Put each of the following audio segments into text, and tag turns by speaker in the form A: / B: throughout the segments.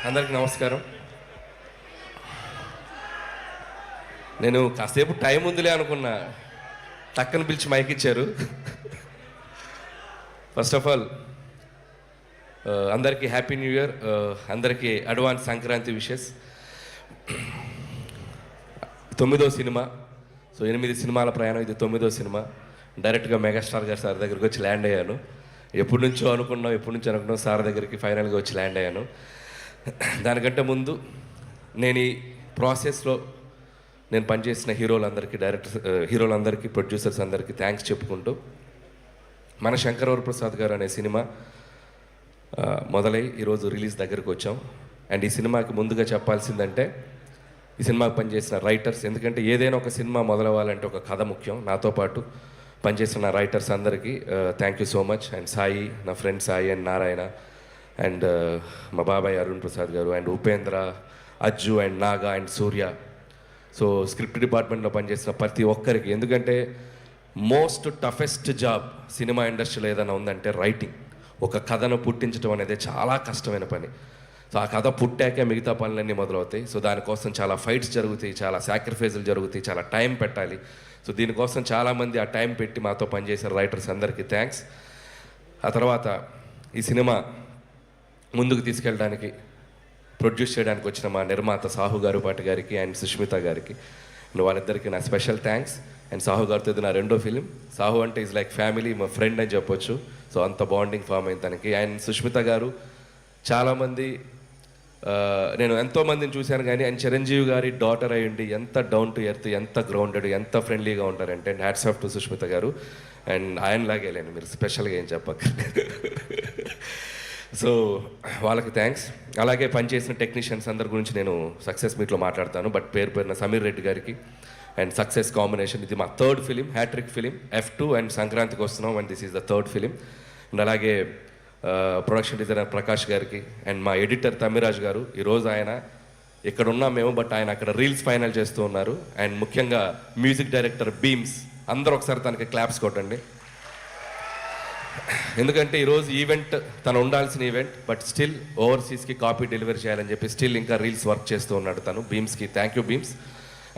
A: అందరికీ నమస్కారం. నేను కాసేపు టైం ఉందిలే అనుకున్నా, టక్కన పిలిచి మైక్ ఇచ్చారు. ఫస్ట్ ఆఫ్ ఆల్ అందరికీ హ్యాపీ న్యూ ఇయర్, అందరికీ అడ్వాన్స్ సంక్రాంతి విషెస్. 9వ సినిమా, సో 8 సినిమాల ప్రయాణం, ఇది 9వ సినిమా. డైరెక్ట్గా మెగాస్టార్ గారు సార్ దగ్గరికి వచ్చి ల్యాండ్ అయ్యాను. ఎప్పటి నుంచో అనుకున్నాం సార్ దగ్గరికి ఫైనల్గా వచ్చి ల్యాండ్ అయ్యాను. దానికంటే ముందు నేను ఈ ప్రాసెస్లో నేను పనిచేసిన హీరోలందరికీ ప్రొడ్యూసర్స్ అందరికీ థ్యాంక్స్ చెప్పుకుంటూ, మన శంకరవర ప్రసాద్ గారు అనే సినిమా మొదలై ఈరోజు రిలీజ్ దగ్గరకు వచ్చాం. అండ్ ఈ సినిమాకి ముందుగా చెప్పాల్సిందంటే ఈ సినిమాకి పనిచేసిన రైటర్స్, ఎందుకంటే ఏదైనా ఒక సినిమా మొదలవ్వాలంటే ఒక కథ ముఖ్యం. నాతో పాటు పనిచేసిన రైటర్స్ అందరికీ thank you so much. And Sai, నా friend Sai and Narayana, and మా బాబాయ్ Arun Prasad garu, and Upendra, Ajju, and Naga, and Surya. So script డిపార్ట్మెంట్లో పనిచేసిన ప్రతి ఒక్కరికి, ఎందుకంటే మోస్ట్ టఫెస్ట్ జాబ్ సినిమా ఇండస్ట్రీలో ఏదైనా ఉందంటే రైటింగ్. ఒక కథను పుట్టించడం అనేది చాలా కష్టమైన పని. సో ఆ కథ పుట్టాకే మిగతా పనులన్నీ మొదలవుతాయి. సో దానికోసం చాలా ఫైట్స్ జరుగుతాయి, చాలా సాక్రిఫైజులు జరుగుతాయి, చాలా టైం పెట్టాలి. సో దీనికోసం చాలామంది ఆ టైం పెట్టి మాతో పనిచేసిన రైటర్స్ అందరికీ థ్యాంక్స్. ఆ తర్వాత ఈ సినిమా ముందుకు తీసుకెళ్ళడానికి, ప్రొడ్యూస్ చేయడానికి వచ్చిన మా నిర్మాత సాహు గారుపాటి గారికి అండ్ సుష్మిత గారికి, వాళ్ళిద్దరికీ నా స్పెషల్ థ్యాంక్స్. అండ్ సాహు గారితో ఇది నా 2వ ఫిలిం. సాహు అంటే ఈజ్ లైక్ ఫ్యామిలీ, మా ఫ్రెండ్ అని చెప్పొచ్చు. సో అంత బాండింగ్ ఫామ్ అయింది తనకి. అండ్ సుష్మిత గారు చాలామంది, నేను ఎంతోమందిని చూశాను కానీ ఆయన చిరంజీవి గారి డాటర్ అయ్యండి ఎంత డౌన్ టు ఎర్త్, ఎంత గ్రౌండెడ్, ఎంత ఫ్రెండ్లీగా ఉంటారంటే. And hats off to Sushmita గారు. అండ్ ఆయనలాగే లేండి, మీరు స్పెషల్గా ఏం చెప్పక. సో వాళ్ళకి థ్యాంక్స్. అలాగే పనిచేసిన టెక్నీషియన్స్ అందరి గురించి నేను సక్సెస్ మీట్లో మాట్లాడతాను, బట్ పేరున సమీర్ రెడ్డి గారికి అండ్ సక్సెస్ కాంబినేషన్. ఇది మా 3rd film, hat trick film, F2. And సంక్రాంతికి వస్తున్నాం, and this is the 3rd film. And అలాగే ప్రొడక్షన్ డిజైనర్ ప్రకాష్ గారికి, అండ్ మా ఎడిటర్ తమ్మిరాజ్ గారు. ఈరోజు ఆయన ఇక్కడ ఉన్నాం మేము, బట్ ఆయన అక్కడ రీల్స్ ఫైనల్ చేస్తూ ఉన్నారు. అండ్ ముఖ్యంగా మ్యూజిక్ డైరెక్టర్ బీమ్స్, అందరూ ఒకసారి తనకి క్లాప్స్ కొట్టండి. ఎందుకంటే ఈరోజు ఈవెంట్ తను ఉండాల్సిన ఈవెంట్, బట్ స్టిల్ ఓవర్సీస్కి కాపీ డెలివరీ చేయాలని చెప్పి స్టిల్ ఇంకా రీల్స్ వర్క్ చేస్తూ ఉన్నాడు తను. బీమ్స్కి థ్యాంక్ యూ బీమ్స్.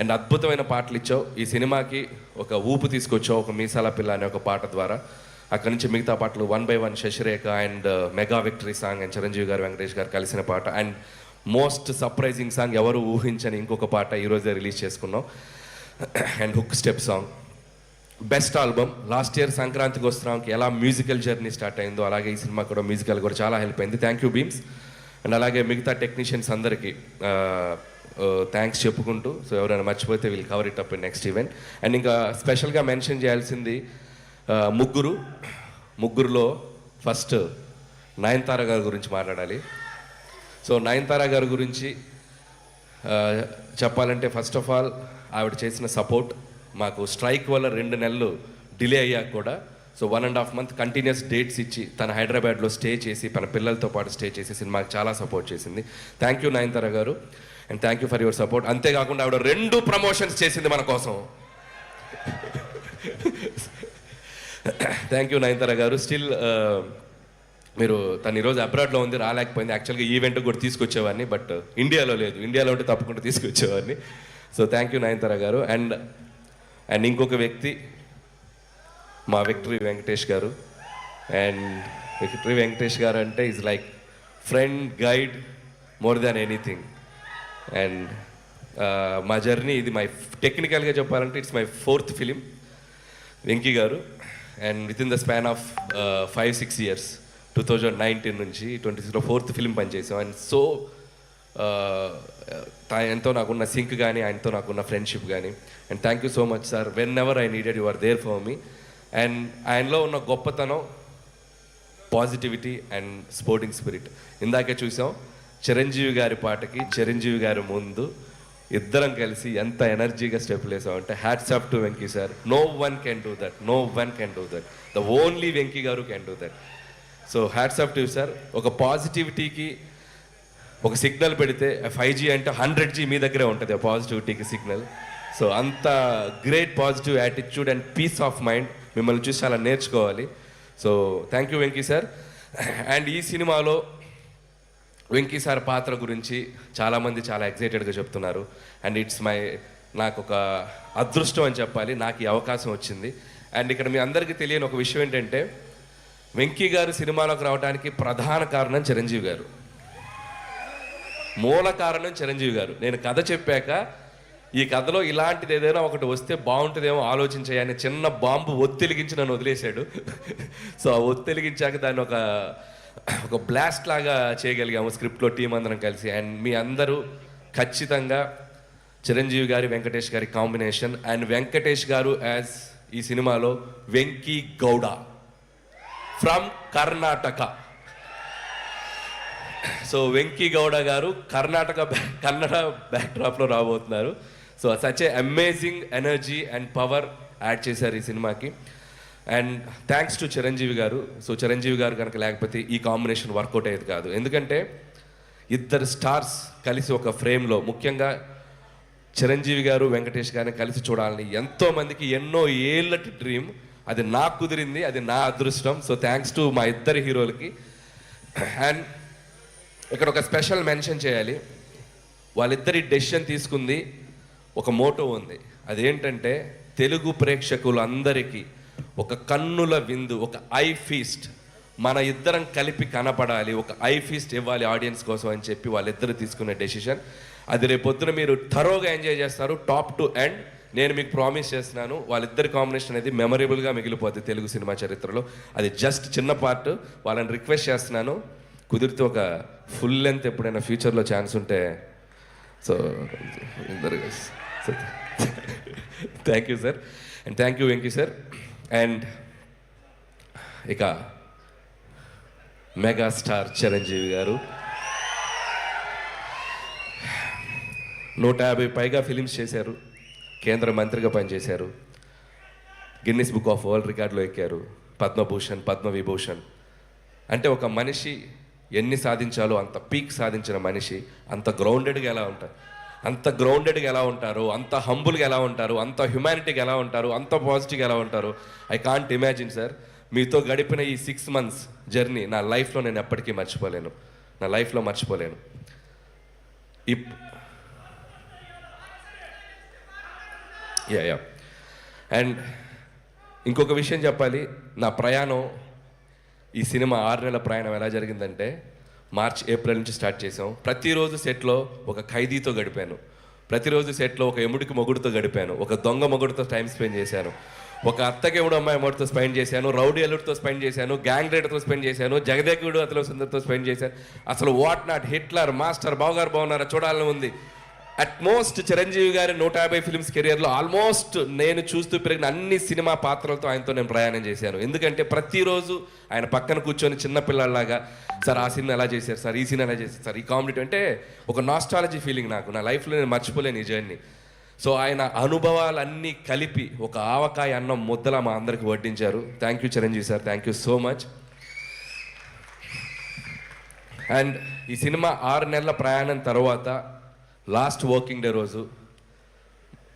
A: అండ్ అద్భుతమైన పాటలు ఇచ్చావు, ఈ సినిమాకి ఒక ఊపు తీసుకొచ్చావు, ఒక మీసాల పిల్ల అనే ఒక పాట ద్వారా. అక్కడి నుంచి మిగతా పాటలు 1 by 1, Shashirekha, and mega victory song, and Chiranjeevi garu, Venkatesh గారు కలిసిన పాట, అండ్ మోస్ట్ సర్ప్రైజింగ్ సాంగ్ ఎవరు ఊహించని ఇంకొక పాట ఈరోజే రిలీజ్ చేసుకున్నాం, and hook step song. Best album. Last year సంక్రాంతికి వస్తున్నాంకి ఎలా మ్యూజికల్ జర్నీ స్టార్ట్ అయిందో అలాగే ఈ సినిమా కూడా మ్యూజికల్ కూడా చాలా హెల్ప్ అయింది. Thank you Bheems. అండ్ అలాగే మిగతా టెక్నీషియన్స్ అందరికీ థ్యాంక్స్ చెప్పుకుంటూ, సో ఎవరైనా మర్చిపోతే we'll cover it up in next event. And ఇంకా స్పెషల్గా మెన్షన్ చేయాల్సింది ముగ్గురులో ఫస్ట్ నయనతార గారి గురించి మాట్లాడాలి. సో నయనతార గారి గురించి చెప్పాలంటే ఫస్ట్ ఆఫ్ ఆల్ ఆవిడ చేసిన సపోర్ట్ మాకు. స్ట్రైక్ వల్ల 2 నెలలు డిలే అయ్యాక కూడా, సో 1.5 month కంటిన్యూస్ డేట్స్ ఇచ్చి తన హైదరాబాద్లో స్టే చేసి తన పిల్లలతో పాటు స్టే చేసి సినిమాకి చాలా సపోర్ట్ చేసింది. థ్యాంక్ యూ నయనతార గారు, and thank you for your support. అంతేకాకుండా ఆవిడ 2 ప్రమోషన్స్ చేసింది మన కోసం. థ్యాంక్ యూ నయనతార గారు. స్టిల్ మీరు తను ఈరోజు అబ్రాడ్లో ఉంది, రాలేకపోయింది. యాక్చువల్గా ఈవెంట్ కూడా తీసుకొచ్చేవాడిని, బట్ ఇండియాలో లేదు. ఇండియాలో ఉంటే తప్పకుండా తీసుకొచ్చేవాడిని. సో థ్యాంక్ యూ నయనతార గారు. అండ్ ఇంకొక వ్యక్తి మా విక్టరీ వెంకటేష్ గారు. అండ్ విక్టరీ వెంకటేష్ గారు అంటే is like friend, guide, more than anything. And మా జర్నీ ఇది టెక్నికల్గా చెప్పాలంటే it's my 4th film Venky garu. And with in the span of 5-6 years, 2019 నుంచి 26లో 4th ఫిలిం పనిచేసాం. అండ్ సో ఆయనతో నాకున్న సింక్ కానీ, ఆయనతో నాకున్న ఫ్రెండ్షిప్ కానీ. And thank you so much sir. Whenever I needed you are there for me. And ఆయనలో ఉన్న గొప్పతనం పాజిటివిటీ అండ్ స్పోర్టింగ్ స్పిరిట్. ఇందాకే చూసాం చిరంజీవి గారి పాటకి చిరంజీవి గారి ముందు ఇద్దరం కలిసి ఎంత ఎనర్జీగా స్టెప్లు వేసామంటే hats off to Venky sir. No one can do that, no one can do that, the only Venky garu can do that. So hats off to sir. ఒక పాజిటివిటీకి ఒక సిగ్నల్ పెడితే 5G అంటే 100G మీ దగ్గరే ఉంటుంది ఆ పాజిటివిటీకి సిగ్నల్. సో అంత great positive attitude and peace of mind మిమ్మల్ని చూసి చాలా నేర్చుకోవాలి. So thank you Venky sir. And ఈ సినిమాలో వెంకీ సార్ పాత్ర గురించి చాలామంది చాలా ఎక్సైటెడ్గా చెప్తున్నారు. అండ్ ఇట్స్ నాకు ఒక అదృష్టం అని చెప్పాలి, నాకు ఈ అవకాశం వచ్చింది. అండ్ ఇక్కడ మీ అందరికీ తెలియని ఒక విషయం ఏంటంటే, వెంకీ గారు సినిమాలోకి రావడానికి ప్రధాన కారణం చిరంజీవి గారు, మూల కారణం చిరంజీవి గారు. నేను కథ చెప్పాక ఈ కథలో ఇలాంటిది ఏదైనా ఒకటి వస్తే బాగుంటుందేమో ఆలోచించాయని చిన్న బాంబు ఒత్తిలిగించి నన్ను వదిలేశాడు. సో ఆ ఒత్తిలిగించాక దాన్ని ఒక బ్లాస్ట్ లాగా చేయగలిగాము స్క్రిప్ట్లో టీం అందరం కలిసి. అండ్ మీ అందరూ ఖచ్చితంగా చిరంజీవి గారి వెంకటేష్ గారి కాంబినేషన్, అండ్ వెంకటేష్ గారు యాజ్ ఈ సినిమాలో వెంకీ గౌడ ఫ్రమ్ కర్ణాటక. సో వెంకీ గౌడ గారు కన్నడ బ్యాక్డ్రాప్లో రాబోతున్నారు. So such a amazing energy and power add చేశారు ఈ సినిమాకి. అండ్ థ్యాంక్స్ టు చిరంజీవి గారు. సో చిరంజీవి గారు కనుక లేకపోతే ఈ కాంబినేషన్ వర్కౌట్ అయ్యేది కాదు. ఎందుకంటే ఇద్దరు స్టార్స్ కలిసి ఒక ఫ్రేమ్లో, ముఖ్యంగా చిరంజీవి గారు వెంకటేష్ గారిని కలిసి చూడాలని ఎంతోమందికి ఎన్నో ఏళ్ళటి డ్రీమ్. అది నాకు కుదిరింది, అది నా అదృష్టం. సో థ్యాంక్స్ టు మా ఇద్దరు హీరోలకి. అండ్ ఇక్కడ ఒక స్పెషల్ మెన్షన్ చేయాలి, వాళ్ళిద్దరి డెసిషన్ తీసుకుంది ఒక మోటో ఉంది. అదేంటంటే తెలుగు ప్రేక్షకులందరికీ ఒక కన్నుల విందు, ఒక ఐ ఫీస్ట్, మన ఇద్దరం కలిపి కనపడాలి, ఒక ఐ ఫీస్ట్ ఇవ్వాలి ఆడియన్స్ కోసం అని చెప్పి వాళ్ళిద్దరు తీసుకునే డెసిషన్. అది రేపొద్దున మీరు థరోగా ఎంజాయ్ చేస్తారు, టాప్ టు ఎండ్. నేను మీకు ప్రామిస్ చేస్తున్నాను, వాళ్ళిద్దరి కాంబినేషన్ అనేది మెమరబుల్గా మిగిలిపోద్ది తెలుగు సినిమా చరిత్రలో. అది జస్ట్ చిన్న పార్ట్. వాళ్ళని రిక్వెస్ట్ చేస్తున్నాను, కుదిరితే ఒక ఫుల్ లెంత్ ఎప్పుడైనా ఫ్యూచర్లో ఛాన్స్ ఉంటే. So thank you sir, and thank you Venky sir. And ఇక మెగాస్టార్ చిరంజీవి గారు 150 పైగా ఫిలిమ్స్ చేశారు, కేంద్ర మంత్రిగా పనిచేశారు, గిన్నిస్ బుక్ ఆఫ్ వరల్డ్ రికార్డులో ఎక్కారు, పద్మభూషణ్, పద్మవిభూషణ్. అంటే ఒక మనిషి ఎన్ని సాధించాలో అంత పీక్ సాధించిన మనిషి అంత గ్రౌండెడ్గా ఎలా ఉంటారు, అంత హంబుల్గా ఎలా ఉంటారు, అంత హ్యుమానిటీగా ఎలా ఉంటారు, అంత పాజిటివ్గా ఎలా ఉంటారు. I can't imagine sir. మీతో గడిపిన ఈ 6 months జర్నీ నా లైఫ్లో నేను ఎప్పటికీ మర్చిపోలేను, నా లైఫ్లో మర్చిపోలేను. యా అండ్ ఇంకొక విషయం చెప్పాలి, నా ప్రయాణం, ఈ సినిమా 6 నెలల ప్రయాణం ఎలా జరిగిందంటే, మార్చ్ ఏప్రిల్ నుంచి స్టార్ట్ చేసాం. ప్రతిరోజు సెట్లో ఒక ఖైదీతో గడిపాను, ప్రతిరోజు సెట్లో ఒక ఎముడికి మొగుడుతో గడిపాను, ఒక దొంగ మొగుడుతో టైం స్పెండ్ చేశాను, ఒక అత్తకెముడు అమ్మాయి మొగుడుతో స్పెండ్ చేశాను, రౌడీ అల్లుడితో స్పెండ్ చేశాను, గ్యాంగ్ రైడర్తో స్పెండ్ చేశాను, జగదేకుడు అతలో సుందర్తో స్పెండ్ చేశాను. అసలు వాట్ నాట్, హిట్లర్, మాస్టర్, బావగారు బాగున్నారా చూడాలని ఉంది. అట్మోస్ట్ చిరంజీవి గారి 150 ఫిల్మ్స్ కెరియర్లో ఆల్మోస్ట్ నేను చూస్తూ పెరిగిన అన్ని సినిమా పాత్రలతో ఆయనతో నేను ప్రయాణం చేశాను. ఎందుకంటే ప్రతిరోజు ఆయన పక్కన కూర్చొని చిన్నపిల్లలాగా, సార్ ఆ సినిమా ఎలా చేశారు సార్, ఈ సినిమా ఎలా చేశారు సార్, ఈ కామెడీ అంటే ఒక నాస్టాలజీ ఫీలింగ్ నాకు, నా లైఫ్లో నేను మర్చిపోలేను ఈ జర్నీ. సో ఆయన అనుభవాలన్నీ కలిపి ఒక ఆవకాయ అన్నం ముద్దలా మా అందరికి వడ్డించారు. Thank you Chiranjeevi sir, thank you so much. And ఈ సినిమా 6 నెలల ప్రయాణం తర్వాత లాస్ట్ వర్కింగ్ డే రోజు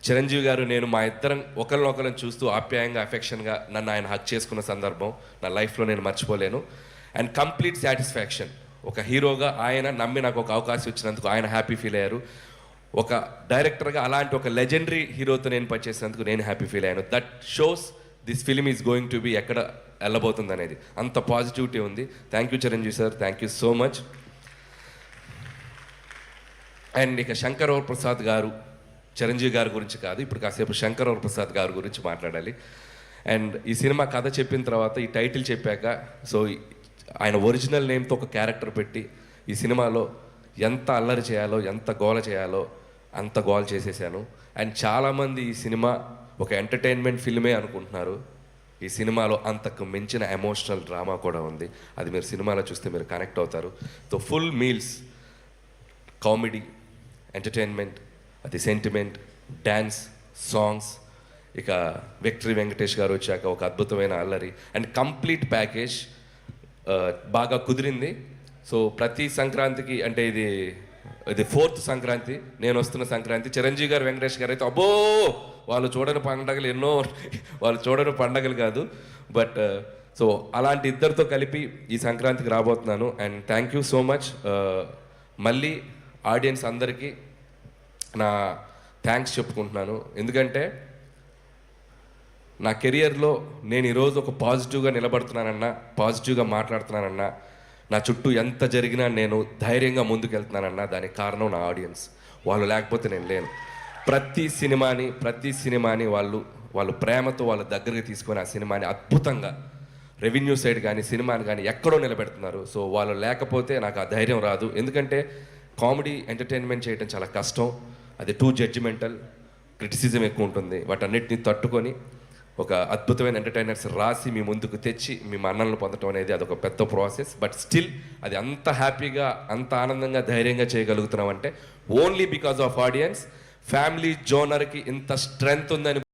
A: చిరంజీవి గారు, నేను మా ఇద్దరం ఒకరినొకరిని చూస్తూ ఆప్యాయంగా, అఫెక్షన్గా నన్ను ఆయన హక్ చేసుకున్న సందర్భం నా లైఫ్లో నేను మర్చిపోలేను. And complete satisfaction. ఒక హీరోగా ఆయన నమ్మి నాకు ఒక అవకాశం ఇచ్చినందుకు ఆయన హ్యాపీ ఫీల్ అయ్యారు. ఒక డైరెక్టర్గా అలాంటి ఒక లెజెండరీ హీరోతో నేను పనిచేసినందుకు నేను హ్యాపీ ఫీల్ అయ్యాను. That shows this film is going to be ఎక్కడ వెళ్ళబోతుంది అనేది, అంత పాజిటివిటీ ఉంది. Thank you Chiranjeevi sir, thank you so much. And ఇక శంకర్ ప్రసాద్ గారు, చిరంజీవి గారి గురించి కాదు, ఇప్పుడు కాసేపు శంకర్ ప్రసాద్ గారి గురించి మాట్లాడాలి. అండ్ ఈ సినిమా కథ చెప్పిన తర్వాత, ఈ టైటిల్ చెప్పాక, సో ఆయన ఒరిజినల్ నేమ్తో ఒక క్యారెక్టర్ పెట్టి ఈ సినిమాలో ఎంత అల్లరి చేయాలో, ఎంత గోల చేయాలో అంత గోల చేసేసాను. అండ్ చాలామంది ఈ సినిమా ఒక ఎంటర్టైన్మెంట్ ఫిల్మే అనుకుంటున్నారు. ఈ సినిమాలో అంతకు మించిన ఎమోషనల్ డ్రామా కూడా ఉంది. అది మీరు సినిమాలో చూస్తే మీరు కనెక్ట్ అవుతారు. So full meals, comedy, entertainment, అది సెంటిమెంట్, డ్యాన్స్, సాంగ్స్, ఇక విక్టరీ వెంకటేష్ గారు వచ్చాక ఒక అద్భుతమైన అల్లరి అండ్ కంప్లీట్ ప్యాకేజ్ బాగా కుదిరింది. సో ప్రతి సంక్రాంతికి, అంటే ఇది 4th సంక్రాంతి, నేను వస్తున్న సంక్రాంతి, చిరంజీవి గారు, వెంకటేష్ గారు అయితే అబ్బో వాళ్ళు చూడని పండగలు ఎన్నో, వాళ్ళు చూడని పండగలు కాదు. బట్ సో అలాంటి ఇద్దరితో కలిపి ఈ సంక్రాంతికి రాబోతున్నాను. And thank you so much మళ్ళీ ఆడియన్స్ అందరికీ నా థ్యాంక్స్ చెప్పుకుంటున్నాను. ఎందుకంటే నా కెరియర్లో నేను ఈరోజు ఒక పాజిటివ్గా నిలబడుతున్నానన్నా, పాజిటివ్గా మాట్లాడుతున్నానన్నా, నా చుట్టూ ఎంత జరిగినా నేను ధైర్యంగా ముందుకెళ్తున్నానన్నా దానికి కారణం నా ఆడియన్స్. వాళ్ళు లేకపోతే నేను లేను. ప్రతి సినిమాని వాళ్ళు ప్రేమతో వాళ్ళ దగ్గరికి తీసుకొని ఆ సినిమాని అద్భుతంగా రెవెన్యూ సైడ్ కానీ సినిమాని కానీ ఎక్కడో నిలబెడుతున్నారు. సో వాళ్ళు లేకపోతే నాకు ఆ ధైర్యం రాదు. ఎందుకంటే కామెడీ ఎంటర్టైన్మెంట్ చేయడం చాలా కష్టం. అది టూ జడ్జిమెంటల్, క్రిటిసిజం ఎక్కువ ఉంటుంది. వాటన్నిటిని తట్టుకొని ఒక అద్భుతమైన ఎంటర్టైనర్స్ రాసి మీ ముందుకు తెచ్చి మీ మన్ననలు పొందడం అనేది అదొక పెద్ద ప్రాసెస్. బట్ స్టిల్ అది అంత హ్యాపీగా, అంత ఆనందంగా, ధైర్యంగా చేయగలుగుతున్నాం అంటే only because of audience. Family జోనర్కి ఇంత స్ట్రెంగ్త్ ఉందని